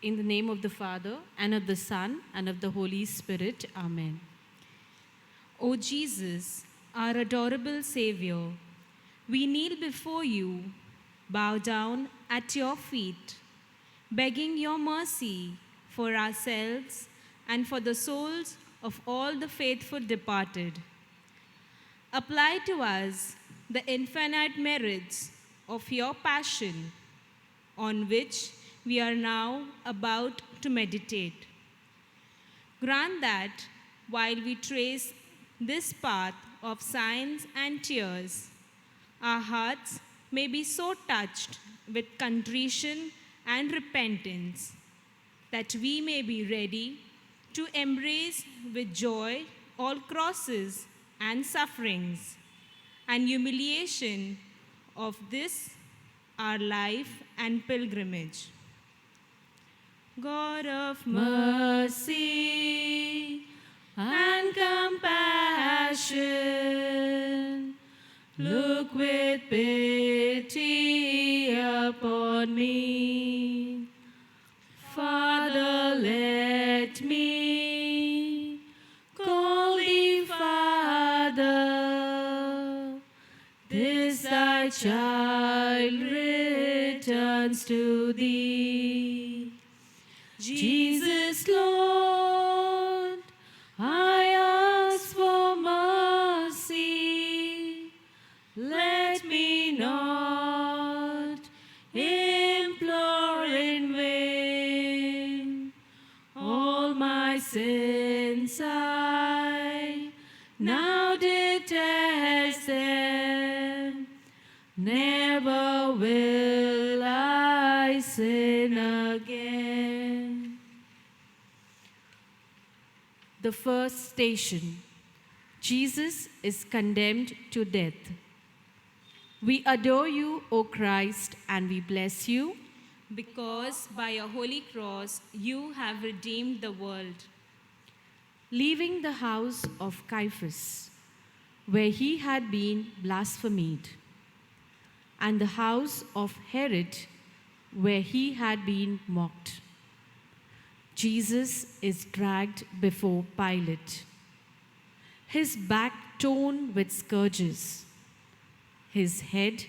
In the name of the Father, and of the Son, and of the Holy Spirit. Amen. O Jesus, our adorable Savior, we kneel before you, bow down at your feet, begging your mercy for ourselves and for the souls of all the faithful departed. Apply to us the infinite merits of your passion, on which we are now about to meditate. Grant that while we trace this path of signs and tears, our hearts may be so touched with contrition and repentance that we may be ready to embrace with joy all crosses and sufferings and humiliation of this our life and pilgrimage. God of mercy and compassion, look with pity upon me. Father, let me call thee Father. This thy child returns to thee. Jesus, Lord, I ask for mercy. Let me not implore in vain. All my sins I now detest them. Never will I sin again. The first station. Jesus is condemned to death. We adore you, O Christ, and we bless you, because by your holy cross you have redeemed the world. Leaving the house of Caiaphas, where he had been blasphemed, and the house of Herod, where he had been mocked, Jesus is dragged before Pilate, his back torn with scourges, his head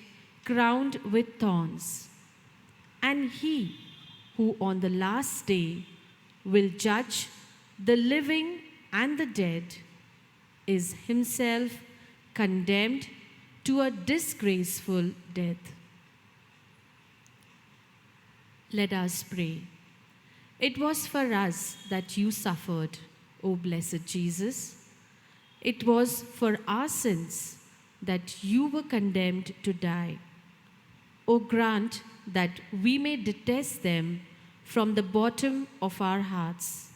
crowned with thorns, and he who on the last day will judge the living and the dead is himself condemned to a disgraceful death. Let us pray. It was for us that you suffered, O blessed Jesus. It was for our sins that you were condemned to die. O grant that we may detest them from the bottom of our hearts,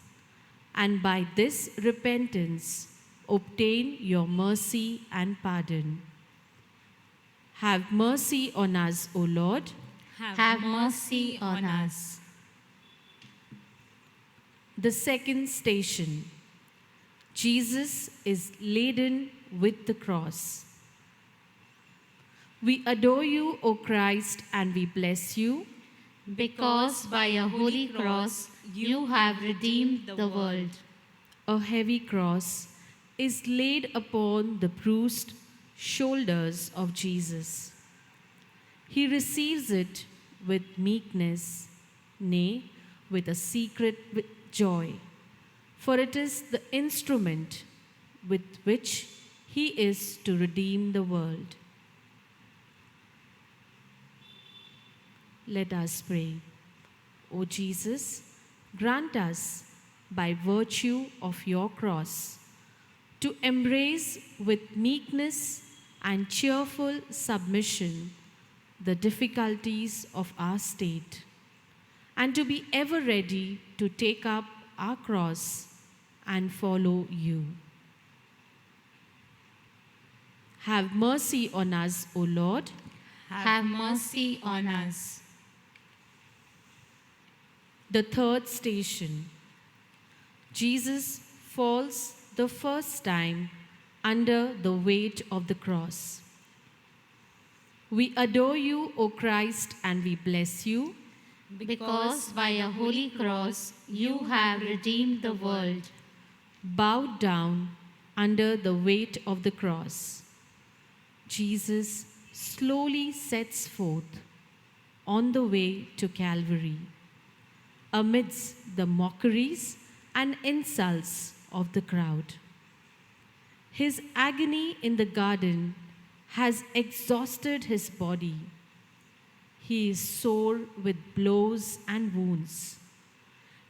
and by this repentance obtain your mercy and pardon. Have mercy on us, O Lord. Have mercy on us. The second station. Jesus is laden with the cross. We adore you, O Christ, and we bless you, because by your holy cross you have redeemed the world. A heavy cross is laid upon the bruised shoulders of Jesus. He receives it with meekness, nay, with a secret joy, for it is the instrument with which he is to redeem the world. Let us pray. O Jesus, grant us, by virtue of your cross, to embrace with meekness and cheerful submission the difficulties of our state, and to be ever ready to take up our cross and follow you. Have mercy on us, O Lord. Have mercy on us. The third station. Jesus falls the first time under the weight of the cross. We adore you, O Christ, and we bless you, because by a holy cross you have redeemed the world. Bowed down under the weight of the cross, Jesus slowly sets forth on the way to Calvary, amidst the mockeries and insults of the crowd. His agony in the garden has exhausted his body. He is sore with blows and wounds.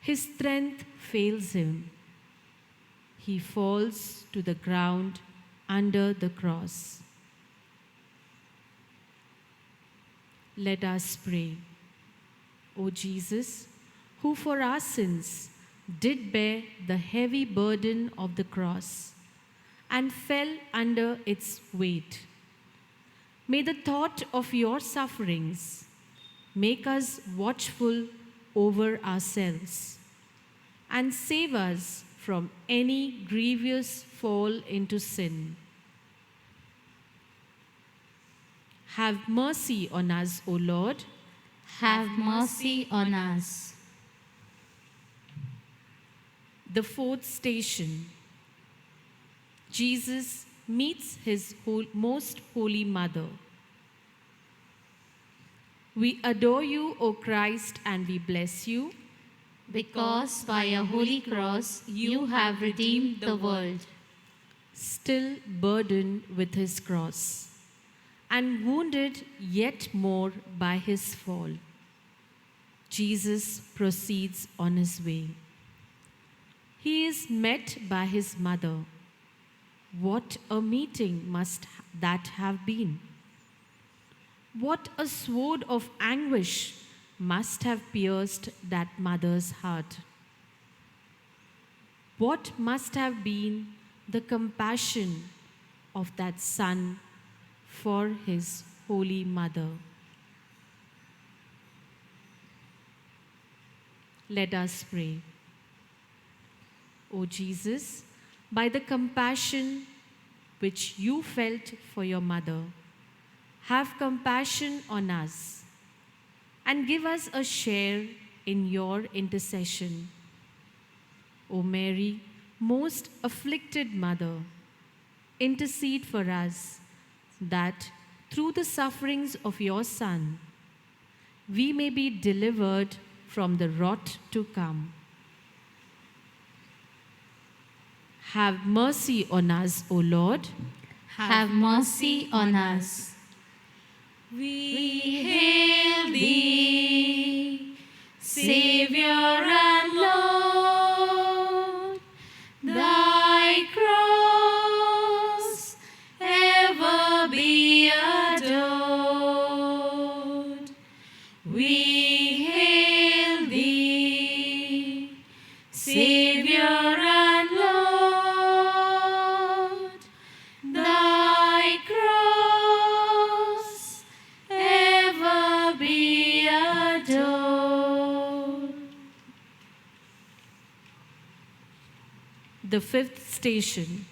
His strength fails him. He falls to the ground under the cross. Let us pray. O Jesus, who for our sins did bear the heavy burden of the cross and fell under its weight, may the thought of your sufferings make us watchful over ourselves and save us from any grievous fall into sin. Have mercy on us, O Lord. Have mercy on us. The fourth station. Jesus meets his most holy mother. We adore you, O Christ, and we bless you, Because by a holy cross you have redeemed the world. still burdened with his cross and wounded yet more by his fall. Jesus proceeds on his way. He is met by his mother. What a meeting must that have been! What a sword of anguish must have pierced that mother's heart! What must have been the compassion of that son for his holy mother? Let us pray. O Jesus, by the compassion which you felt for your mother, have compassion on us and give us a share in your intercession. O Mary, most afflicted mother, intercede for us that through the sufferings of your Son, we may be delivered from the wrath to come. Have mercy on us, O Lord. Have mercy on us. We Hail thee, Savior and Lord, thy cross ever be adored. We hail thee, Savior and Lord, thy cross ever be adored. The fifth station.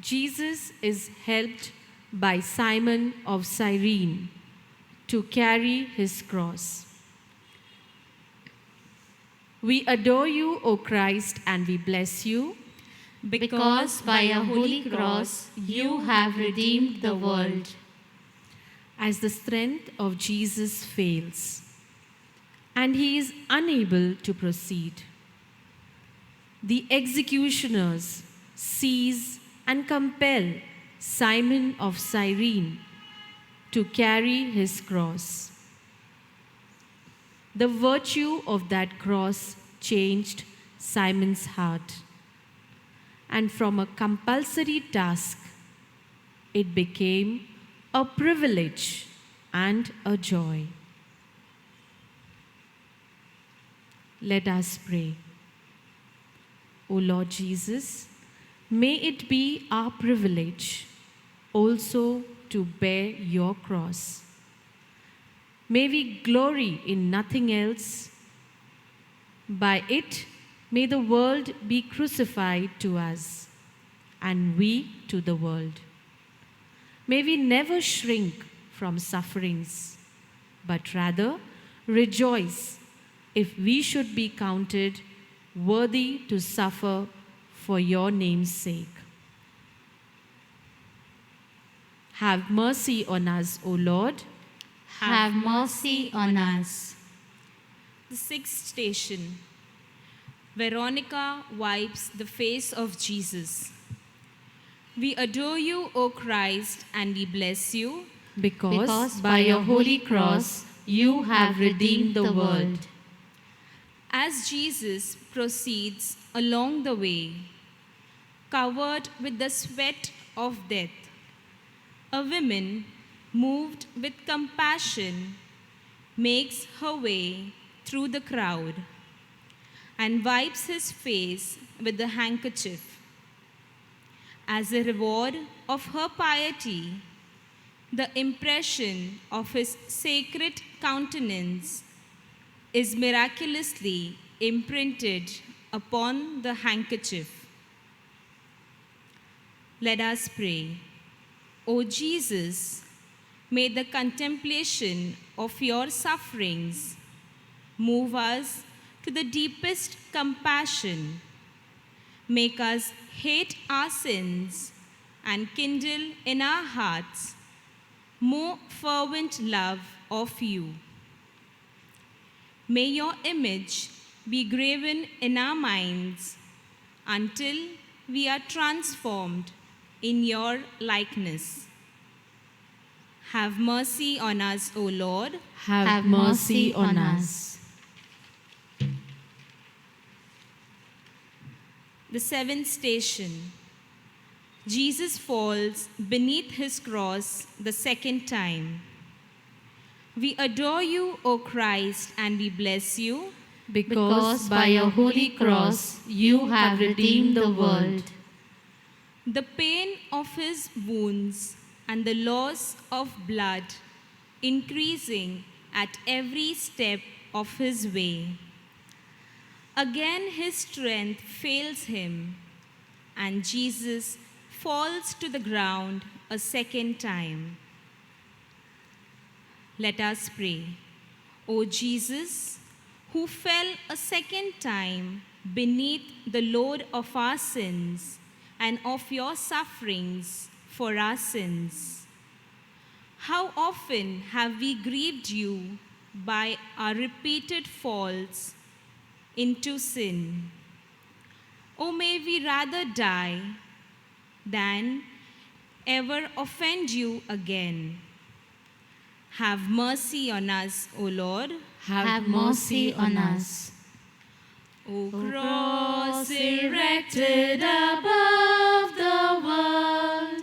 Jesus is helped by Simon of Cyrene to carry his cross. We adore you, O Christ, and we bless you, Because by a holy cross you have redeemed the world. as the strength of Jesus fails and he is unable to proceed. The executioners seize and compel Simon of Cyrene to carry his cross. The virtue of that cross changed Simon's heart, and from a compulsory task, it became a privilege and a joy. Let us pray. O Lord Jesus, may it be our privilege also to bear your cross. May we glory in nothing else. By it, may the world be crucified to us, and we to the world. May we never shrink from sufferings, but rather Rejoice if we should be counted worthy to suffer for your name's sake. Have mercy on us, O Lord. Have mercy on us. The sixth station. Veronica wipes the face of Jesus. We adore you, O Christ, and we bless you, Because by your holy cross you have redeemed the world. as Jesus proceeds along the way, covered with the sweat of death. A woman, moved with compassion, makes her way through the crowd and wipes his face with the handkerchief. As a reward of her piety, the impression of his sacred countenance is miraculously imprinted upon the handkerchief. Let us pray. O Jesus, may the contemplation of your sufferings move us to the deepest compassion, make us hate our sins, and kindle in our hearts more fervent love of you. May your image be graven in our minds until we are transformed in your likeness. Have mercy on us, O Lord. Have mercy on us. The seventh station. Jesus falls beneath his cross the second time. We adore you, O Christ, and we bless you, Because by your holy cross you have redeemed the world. the pain of his wounds and the loss of blood increasing at every step of his way. Again his strength fails him, and Jesus falls to the ground a second time. Let us pray. O Jesus, who fell a second time beneath the load of our sins and of your sufferings for our sins, how often have we grieved you by our repeated falls into sin? Oh, may we rather die than ever offend you again. Have mercy on us, O Lord. Have mercy on us. O cross Erected above the world,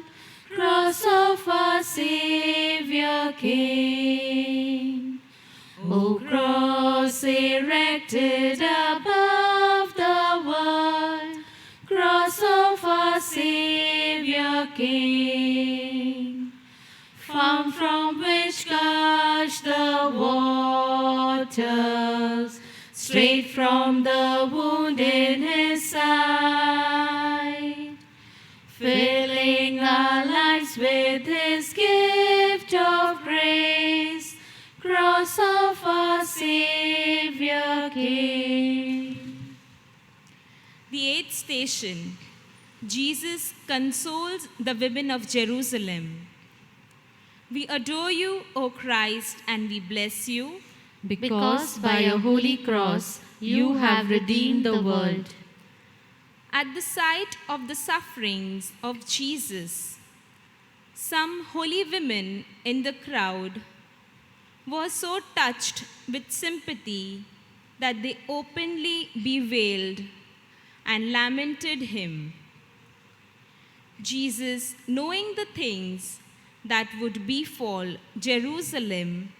cross of our Savior King. O cross erected above the world, cross of our Savior King. Found from which gush the waters, straight from the wound in his side, filling our lives with his gift of grace, cross of our Savior King. The eighth station. Jesus consoles the women of Jerusalem. We adore you, O Christ, and we bless you, Because by your holy cross you have redeemed the world. At the sight of the sufferings of Jesus, some holy women in the crowd were so touched with sympathy that they openly bewailed and lamented him. Jesus, knowing the things that would befall Jerusalem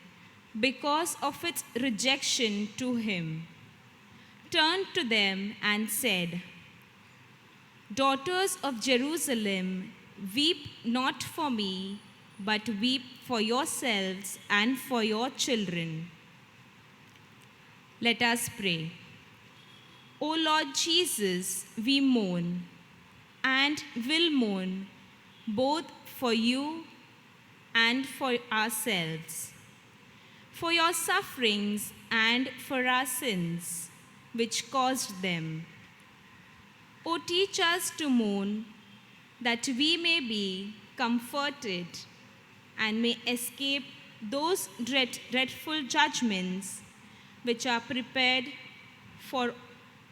because of its rejection to him, turned to them and said, "Daughters of Jerusalem, weep not for me, but weep for yourselves and for your children." Let us pray. O Lord Jesus, we mourn and will mourn both for you and for ourselves. for your sufferings and for our sins, which caused them. O teach us to mourn, that we may be comforted and may escape those dreadful judgments which are prepared for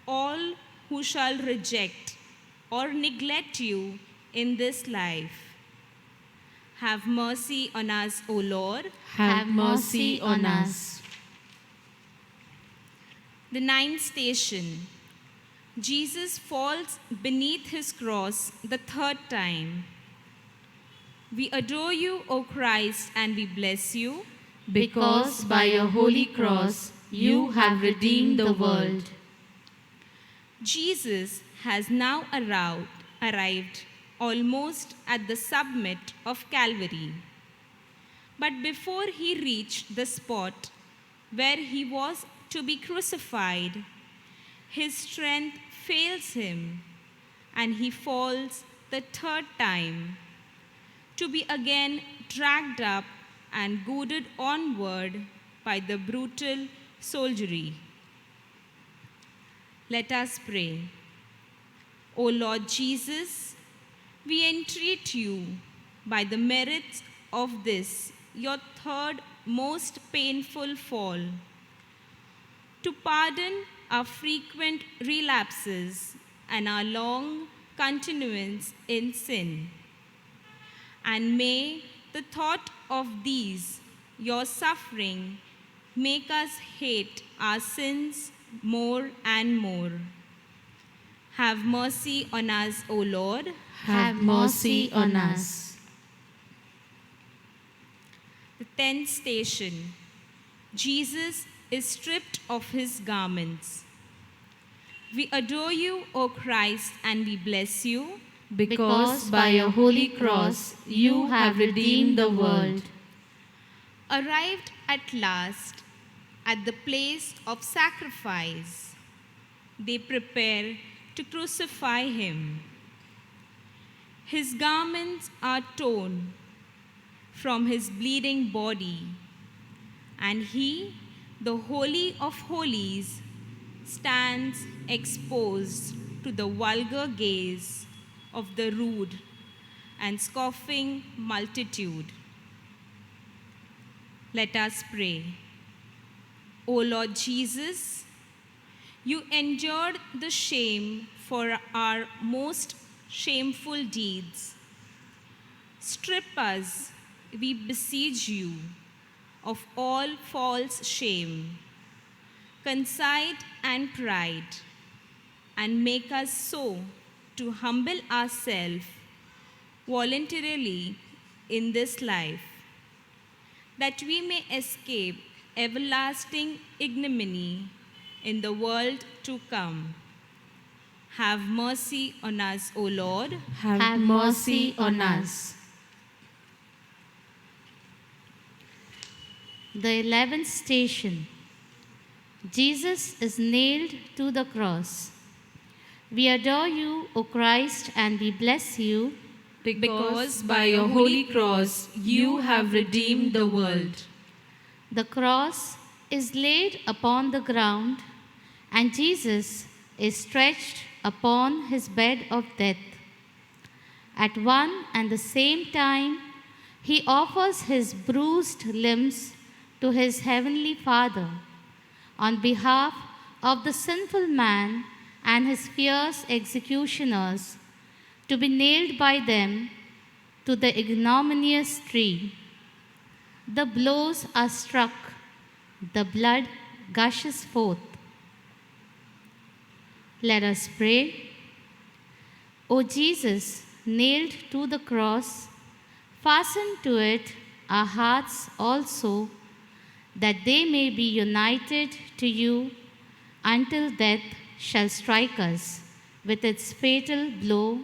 all who shall reject or neglect you in this life. Have mercy on us, O Lord. Have mercy on us. The ninth station. Jesus falls beneath his cross the third time. We adore you, O Christ, and we bless you, Because by your holy cross you have redeemed the world. Jesus has now arrived almost at the summit of Calvary. But before he reached the spot where he was to be crucified, his strength fails him and he falls the third time, to be again dragged up and goaded onward by the brutal soldiery. Let us pray. O Lord Jesus, we entreat you by the merits of this, your third most painful fall, to pardon our frequent relapses and our long continuance in sin. And may the thought of these, your suffering, make us hate our sins more and more. Have mercy on us, O Lord. Have mercy on us. The 10th station. Jesus is stripped of his garments. We adore you, O Christ, and we bless you, Because by your holy cross you have redeemed the world. arrived at last at the place of sacrifice. They prepare to crucify him. His garments are torn from his bleeding body, and he, the Holy of Holies, stands exposed to the vulgar gaze of the rude and scoffing multitude. Let us pray. O Lord Jesus, you endured the shame for our most shameful deeds. Strip us, we beseech you, of all false shame, conceit and pride, and make us so to humble ourselves voluntarily in this life, that we may escape everlasting ignominy in the world to come. Have mercy on us, O Lord. Have mercy on us. The 11th station. Jesus is nailed to the cross. We adore you, O Christ, and we bless you, Because by your holy cross you have redeemed the world. The cross is laid upon the ground, and Jesus is stretched upon his bed of death. At one and the same time, he offers his bruised limbs to his heavenly Father on behalf of the sinful man and his fierce executioners, to be nailed by them to the ignominious tree. The blows are struck, the blood gushes forth. Let us pray. O Jesus, nailed to the cross, fasten to it our hearts also, that they may be united to you until death shall strike us with its fatal blow,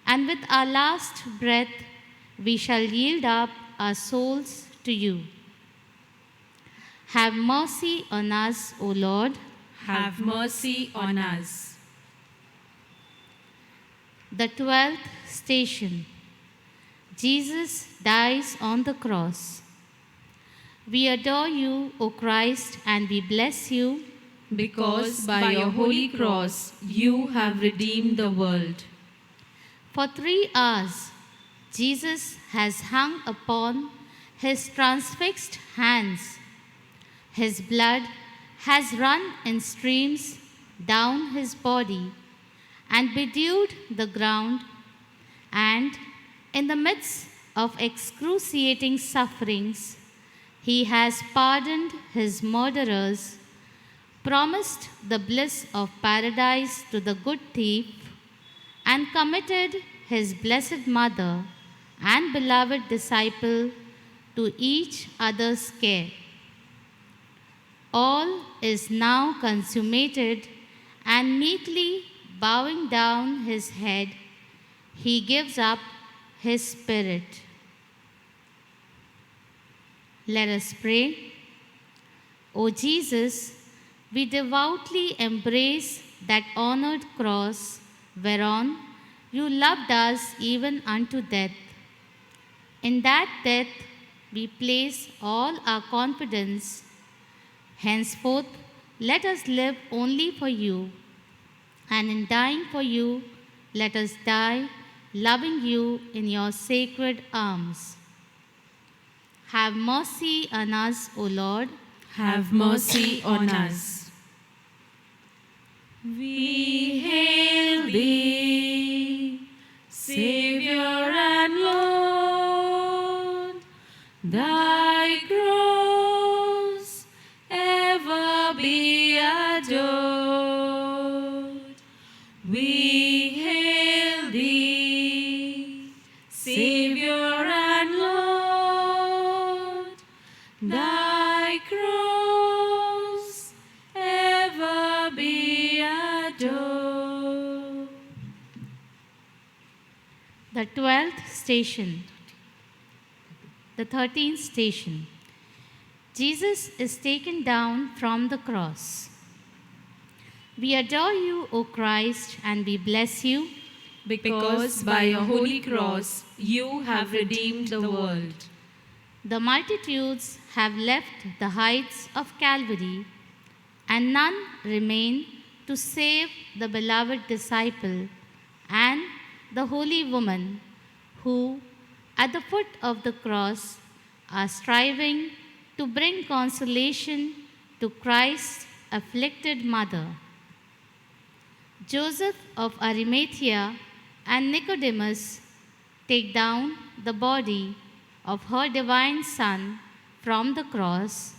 and with our last breath we shall yield up our souls to you. Have mercy on us, O Lord. Have mercy on us. The 12th station. Jesus dies on the cross. We adore you, O Christ, and we bless you, because by your holy cross you have redeemed the world. For 3 hours, Jesus has hung upon his transfixed hands. His blood has run in streams down his body and bedewed the ground, and in the midst of excruciating sufferings, he has pardoned his murderers, promised the bliss of paradise to the good thief, and committed his blessed mother and beloved disciple to each other's care. All is now consummated, and meekly bowing down his head, he gives up his spirit. Let us pray. O Jesus, we devoutly embrace that honored cross whereon you loved us even unto death. In that death we place all our confidence. Henceforth, let us live only for you, and in dying for you, let us die loving you in your sacred arms. Have mercy on us, O Lord. Have mercy on us. We hail thee, Savior and Lord. Thy cross ever be adored. We hail thee, Savior and Lord. Thy cross ever be adored. The 12th station. The 13th station. Jesus is taken down from the cross. We adore you, O Christ, and we bless you, Because by your holy cross you have redeemed the world. The multitudes have left the heights of Calvary, and none remain to save the beloved disciple and the holy woman who, at the foot of the cross, are striving to bring consolation to Christ's afflicted mother. Joseph of Arimathea and Nicodemus take down the body of her divine Son from the cross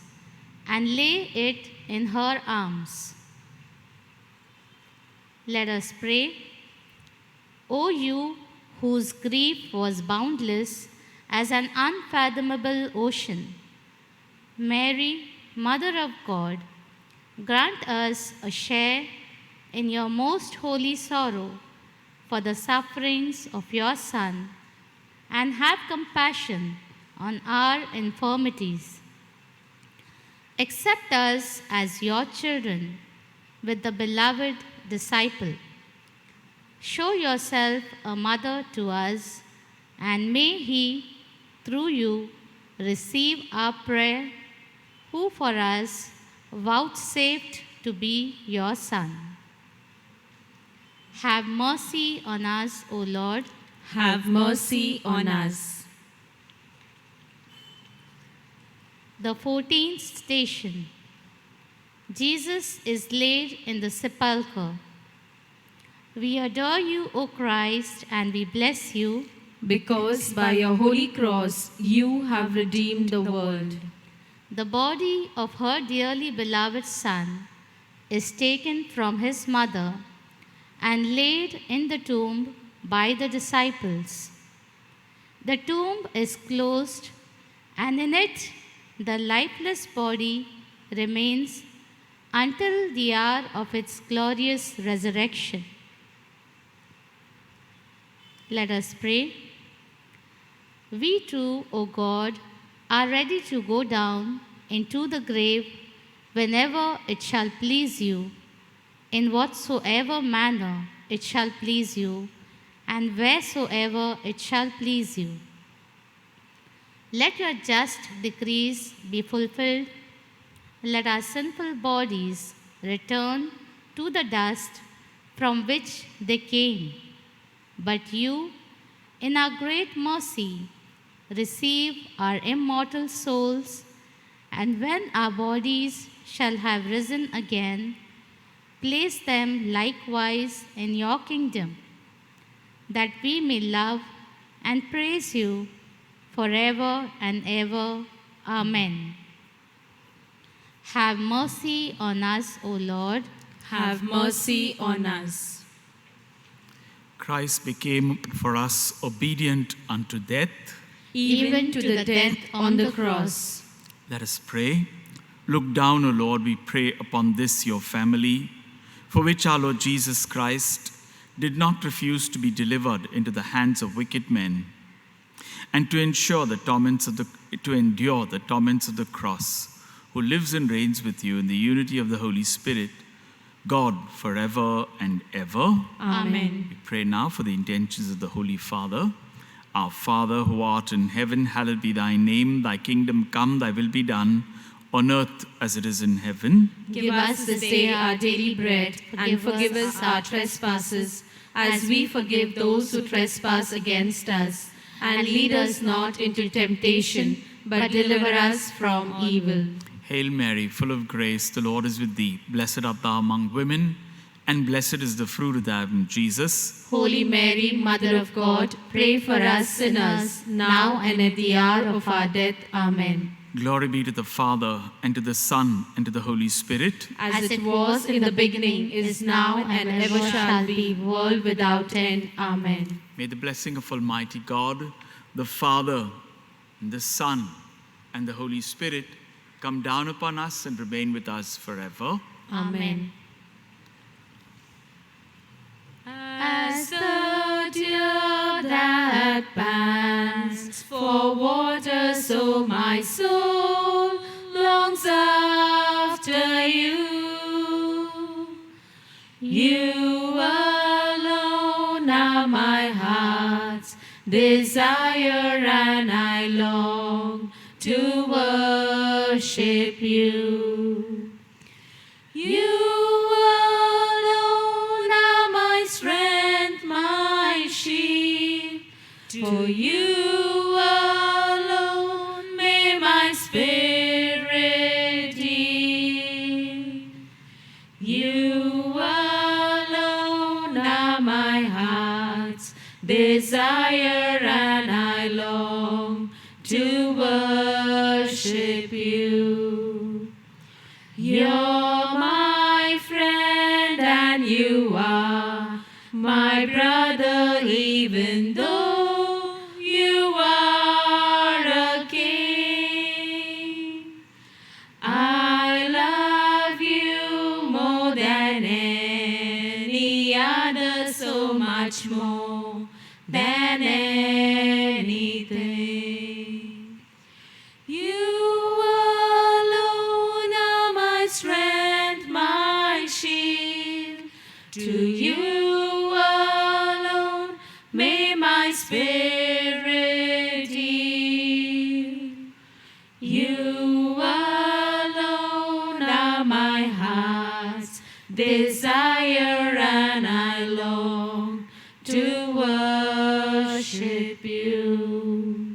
and lay it in her arms. Let us pray. O you whose grief was boundless as an unfathomable ocean, Mary, Mother of God, grant us a share in your most holy sorrow for the sufferings of your Son, and have compassion on our infirmities. Accept us as your children with the beloved disciple. Show yourself a mother to us, and may he, through you, receive our prayer, who for us vouchsafed to be your Son. Have mercy on us, O Lord. Have mercy on us. The 14th station. Jesus is laid in the sepulchre. We adore you, O Christ, and we bless you, Because by your holy cross you have redeemed the world. the body of her dearly beloved Son is taken from his mother and laid in the tomb by the disciples. The tomb is closed, and in it the lifeless body remains until the hour of its glorious resurrection. Let us pray. We too, O God, are ready to go down into the grave whenever it shall please you, in whatsoever manner it shall please you, and wheresoever it shall please you. Let your just decrees be fulfilled. Let our sinful bodies return to the dust from which they came. But you, in our great mercy, receive our immortal souls, and when our bodies shall have risen again, place them likewise in your kingdom, that we may love and praise you forever and ever. Amen. Have mercy on us, O Lord. Have mercy on us. Christ became for us obedient unto death. Even to the death on the cross. Let us pray. Look down, O Lord, we pray, upon this your family, for which our Lord Jesus Christ did not refuse to be delivered into the hands of wicked men, and to endure the torments of the cross, who lives and reigns with you in the unity of the Holy Spirit, God, forever and ever. Amen. We pray now for the intentions of the Holy Father. Our Father, who art in heaven, hallowed be thy name. Thy kingdom come, thy will be done, on earth as it is in heaven. Give us this day our daily bread, and forgive us our trespasses, as we forgive those who trespass against us. And lead us not into temptation, but deliver us from evil. Hail Mary, full of grace, the Lord is with thee. Blessed art thou among women, and blessed is the fruit of thy womb, Jesus. Holy Mary, Mother of God, pray for us sinners, now and at the hour of our death. Amen. Glory be to the Father, and to the Son, and to the Holy Spirit. As it was in the beginning, is now, and ever shall be, world without end. Amen. May the blessing of Almighty God, the Father, and the Son, and the Holy Spirit come down upon us and remain with us forever. Amen. As the deer that pants for water, so my soul longs after you. You alone are my heart's desire, and I long to worship you. You alone are my strength, my shield. To you alone may my spirit yield. You alone are my heart's desire, and I long to worship you. You're my friend, and you are my brother, even though you are a king. I love you more than any other, so much more than anything. You alone are my strength, my shield. To you alone may my spirit yield. You alone are my heart's desire, and I long to worship you.